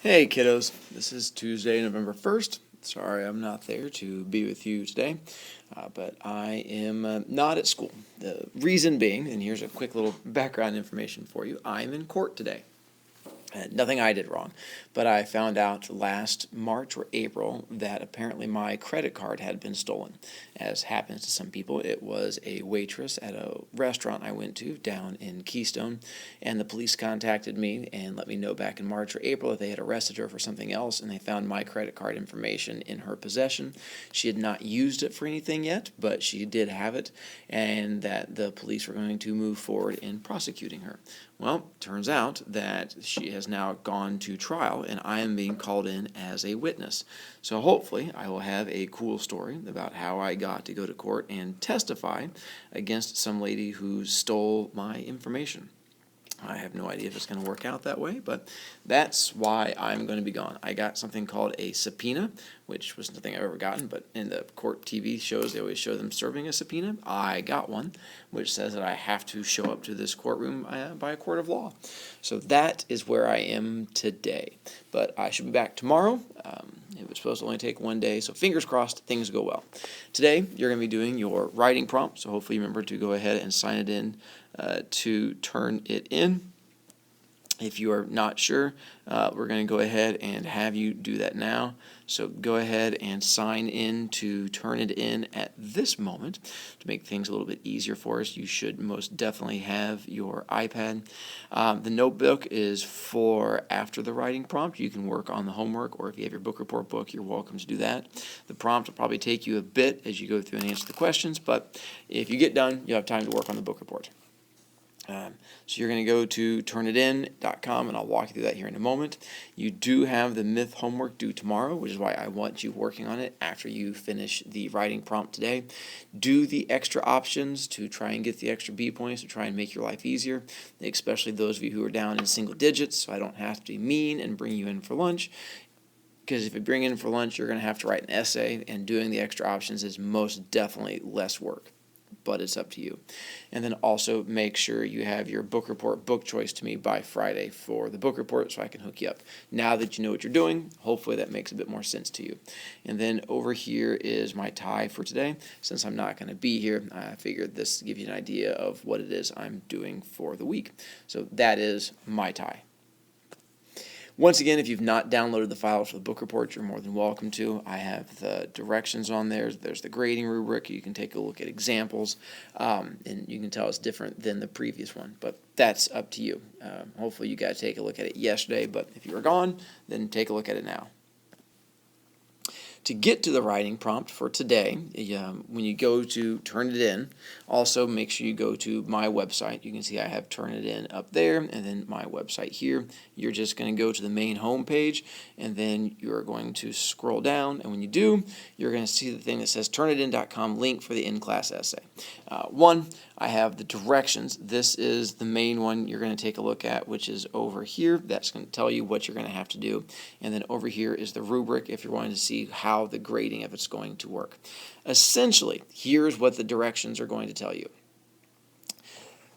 Hey kiddos, this is Tuesday, November 1st. Sorry I'm not there to be with you today, but I am not at school. The reason being, and here's a quick little background information for you, I'm in court today. Nothing I did wrong, but I found out last March or April that apparently my credit card had been stolen. As happens to some people, it was a waitress at a restaurant I went to down in Keystone, and the police contacted me and let me know back in March or April that they had arrested her for something else, and they found my credit card information in her possession. She had not used it for anything yet, but she did have it, and that the police were going to move forward in prosecuting her. Well, turns out that she has now gone to trial, and I am being called in as a witness. So hopefully I will have a cool story about how I got to go to court and testify against some lady who stole my information. I have no idea if it's going to work out that way, but that's why I'm going to be gone. I got something called a subpoena, which was nothing I've ever gotten, but in the court TV shows, they always show them serving a subpoena. I got one, which says that I have to show up to this courtroom by a court of law. So that is where I am today. But I should be back tomorrow. It was supposed to only take one day, so fingers crossed things go well. Today, you're going to be doing your writing prompt, so hopefully you remember to go ahead and sign it in to turn it in. If you are not sure, we're going to go ahead and have you do that now. So go ahead and sign in to turn it in at this moment. To make things a little bit easier for us, you should most definitely have your iPad. The notebook is for after the writing prompt. You can work on the homework, or if you have your book report book, you're welcome to do that. The prompt will probably take you a bit as you go through and answer the questions, but if you get done, you'll have time to work on the book report. So you're going to go to turnitin.com, and I'll walk you through that here in a moment. You do have the myth homework due tomorrow, which is why I want you working on it after you finish the writing prompt today. Do the extra options to try and get the extra B points to try and make your life easier, especially those of you who are down in single digits, so I don't have to be mean and bring you in for lunch. Because if you bring in for lunch, you're going to have to write an essay, and doing the extra options is most definitely less work. But it's up to you. And then also make sure you have your book report book choice to me by Friday for the book report so I can hook you up. Now that you know what you're doing, hopefully that makes a bit more sense to you. And then over here is my tie for today. Since I'm not going to be here, I figured this to give you an idea of what it is I'm doing for the week. So that is my tie. Once again, if you've not downloaded the files for the book report, you're more than welcome to. I have the directions on there. There's the grading rubric. You can take a look at examples, and you can tell it's different than the previous one, but that's up to you. Hopefully you got to take a look at it yesterday, but if you were gone, then take a look at it now. To get to the writing prompt for today, when you go to turn it in, also make sure you go to my website. You can see I have turn it in up there, and then my website here. You're just going to go to the main home page, and then you're going to scroll down, and when you do, you're going to see the thing that says turnitin.com link for the in-class essay. I have the directions. This is the main one you're going to take a look at, which is over here. That's going to tell you what you're going to have to do. And then over here is the rubric if you're wanting to see how the grading of it's going to work. Essentially, here's what the directions are going to tell you.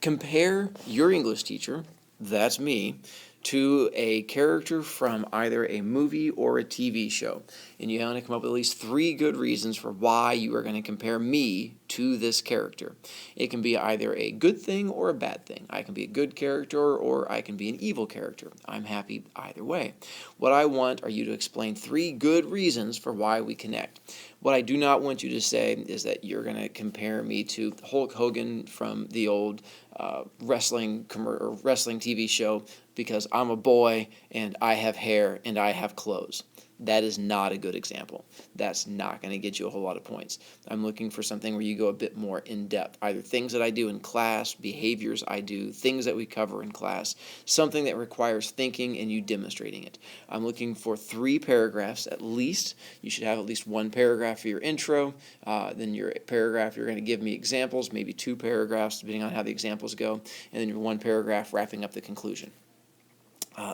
Compare your English teacher, that's me, to a character from either a movie or a TV show. And you want to come up with at least 3 good reasons for why you are going to compare me to this character. It can be either a good thing or a bad thing. I can be a good character or I can be an evil character. I'm happy either way. What I want are you to explain 3 good reasons for why we connect. What I do not want you to say is that you're going to compare me to Hulk Hogan from the old wrestling TV show because I'm a boy and I have hair and I have clothes. That is not a good example. That's not going to get you a whole lot of points. I'm looking for something where you go a bit more in depth, either things that I do in class, behaviors I do, things that we cover in class, something that requires thinking and you demonstrating it. I'm looking for 3 paragraphs at least. You should have at least 1 paragraph for your intro, then your paragraph you're going to give me examples, maybe 2 paragraphs depending on how the examples go, and then your 1 paragraph wrapping up the conclusion.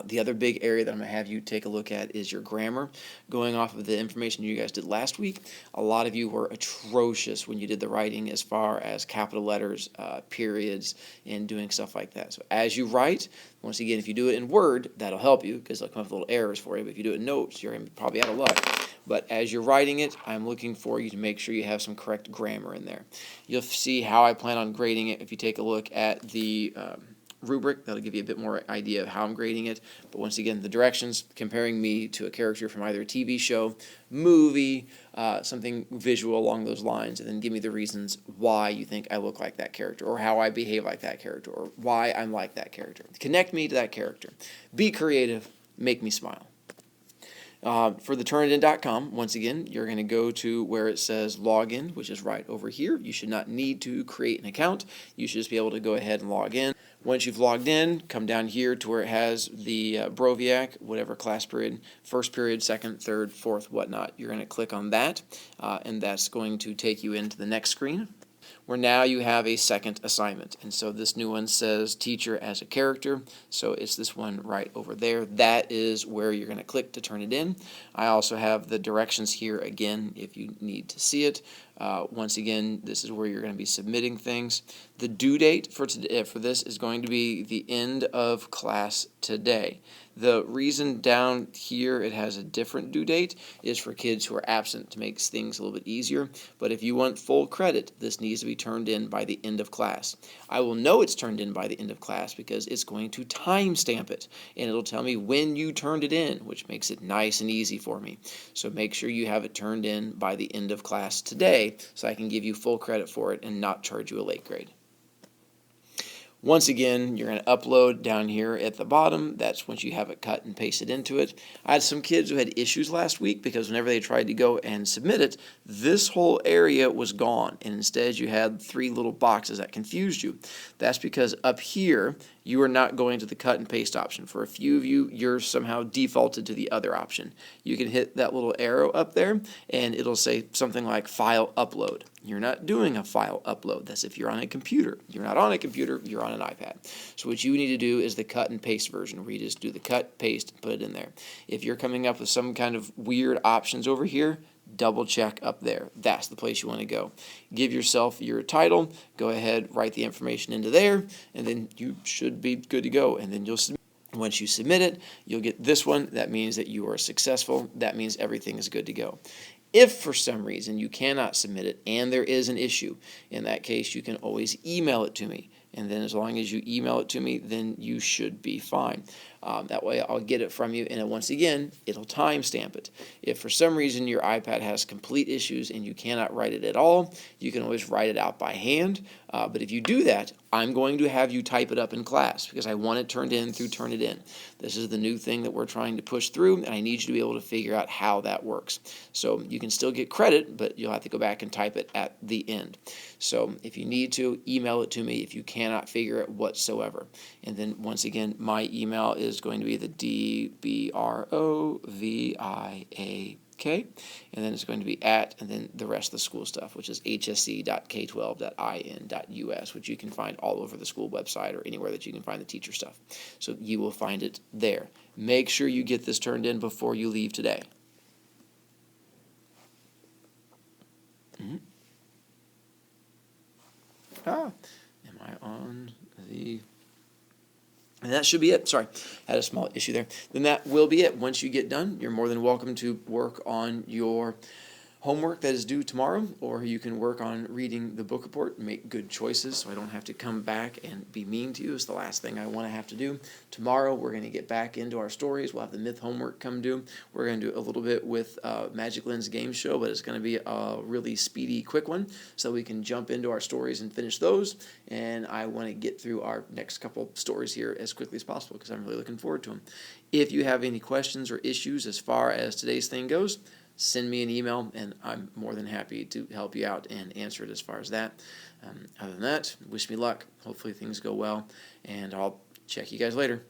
The other big area that I'm going to have you take a look at is your grammar. Going off of the information you guys did last week, a lot of you were atrocious when you did the writing as far as capital letters, periods, and doing stuff like that. So as you write, once again, if you do it in Word, that'll help you because they'll come up with little errors for you. But if you do it in notes, you're going to be probably out of luck. But as you're writing it, I'm looking for you to make sure you have some correct grammar in there. You'll see how I plan on grading it if you take a look at the rubric. That'll give you a bit more idea of how I'm grading it. But once again, the directions, comparing me to a character from either a TV show, movie, something visual along those lines, and then give me the reasons why you think I look like that character, or how I behave like that character, or why I'm like that character. Connect me to that character. Be creative. Make me smile. For the Turnitin.com, once again, you're going to go to where it says login, which is right over here. You should not need to create an account. You should just be able to go ahead and log in. Once you've logged in, come down here to where it has the Broviac, whatever class period, first period, second, third, fourth, whatnot. You're going to click on that, and that's going to take you into the next screen, where now you have a second assignment. And so this new one says teacher as a character, so it's this one right over there. That is where you're going to click to turn it in. I also have the directions here again if you need to see it. Once again, this is where you're going to be submitting things. The due date for this is going to be the end of class today. The reason down here it has a different due date is for kids who are absent to make things a little bit easier. But if you want full credit, this needs to be turned in by the end of class. I will know it's turned in by the end of class because it's going to timestamp it, and it'll tell me when you turned it in, which makes it nice and easy for me. So make sure you have it turned in by the end of class today so I can give you full credit for it and not charge you a late grade. Once again, you're going to upload down here at the bottom. That's once you have it cut and pasted into it. I had some kids who had issues last week because whenever they tried to go and submit it, this whole area was gone, and instead you had 3 little boxes that confused you. That's because up here, you are not going to the cut and paste option. For a few of you, you're somehow defaulted to the other option. You can hit that little arrow up there, and it'll say something like file upload. You're not doing a file upload. That's if you're on a computer. You're not on a computer, you're on an iPad. So what you need to do is the cut and paste version, where you just do the cut, paste, and put it in there. If you're coming up with some kind of weird options over here, double check up there. That's the place you want to go. Give yourself your title, go ahead, write the information into there, and then you should be good to go. And then you'll submit. Once you submit it, you'll get this one. That means that you are successful. That means everything is good to go. If for some reason you cannot submit it and there is an issue, in that case you can always email it to me. And then as long as you email it to me, then you should be fine. That way I'll get it from you, and then once again, it'll timestamp it. If for some reason your iPad has complete issues and you cannot write it at all, you can always write it out by hand. But if you do that, I'm going to have you type it up in class because I want it turned in through Turnitin. This is the new thing that we're trying to push through, and I need you to be able to figure out how that works. So you can still get credit, but you'll have to go back and type it at the end. So if you need to, email it to me if you cannot figure it whatsoever. And then once again, my email is going to be the DBROVIAK, and then it's going to be at, and then the rest of the school stuff, which is hsc.k12.in.us, which you can find all over the school website or anywhere that you can find the teacher stuff. So you will find it there. Make sure you get this turned in before you leave today. Am I on the... And that should be it. Sorry, had a small issue there. Then that will be it. Once you get done, you're more than welcome to work on your homework that is due tomorrow, or you can work on reading the book report and make good choices so I don't have to come back and be mean to you. It's the last thing I want to have to do. Tomorrow we're going to get back into our stories. We'll have the myth homework come due. We're going to do a little bit with Magic Lens game show, but it's going to be a really speedy, quick one so we can jump into our stories and finish those. And I want to get through our next couple stories here as quickly as possible because I'm really looking forward to them. If you have any questions or issues as far as today's thing goes, send me an email, and I'm more than happy to help you out and answer it as far as that. Other than that, wish me luck. Hopefully things go well, and I'll check you guys later.